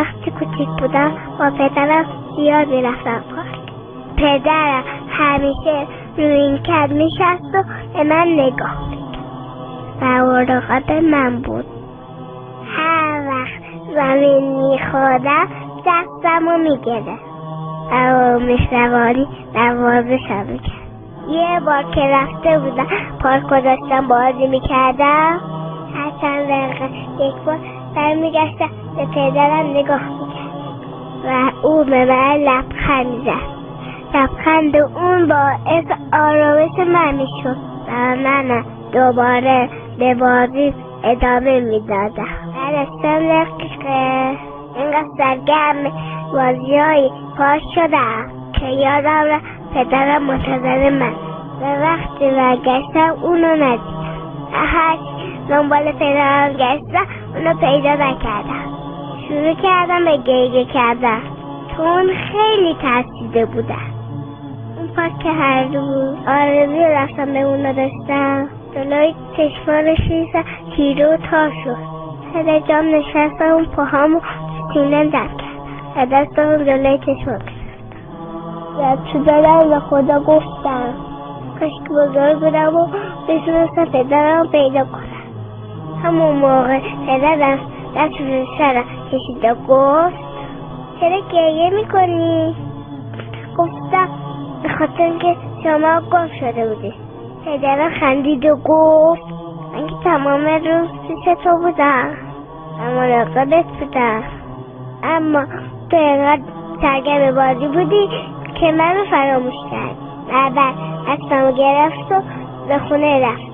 وقتی کوچیک بودم با پدرم زیاد میرفتم پارک. پدرم همیشه روی این کد میشست و به من نگاه میکرد و مراقب من بود. هر وقت زمین میخوردم دستم رو میگرفت و مهربانی نوازشم میکرد. یه بار که رفته بودم پارک و داشتم بازی میکردم، هر چند دقیقه یک بار برمیگشتم به پدرم نگاه میکرد و او به من لبخند زد. لبخند اون باعث آرامش من میشد و من دوباره به بازی ادامه میدادم. بعد از چند دقیقه اینقدر سرگرم بازی‌های پارک شدم که یادم رفت پدرم منتظر من و وقتی برگشتم اونو ندیدم. هر دنبال پدرم گشتم اونو پیدا نکردم. شروع کردم به گریه کردن چون خیلی ترسیده بودم. اون پارک که هر روز آرزوی رفتم به اونو داشتم جلوی چشمان شیرم تیره و تار شد. پدر جام نشستم و پاهامو سینم جمع کردم و دستم جلوی چشمان گرفتم. یاد شدم به خدا گفتم کاش که بزرگ بودم و بتونستم پدرم پیدا کنم. همون موقع پدرم دست رو سرم کشید و گفت چرا گریه میکنی؟ گفتم به خاطر که شما گم شده بودی. پدرم خندید و گفت من که تمام روز پیش تو بودم و مراقبت بودم، اما تو اینقدر سرگرم بازی بودی که من رو فراموش کرد و بعد دستمو گرفت و به خونه رفت.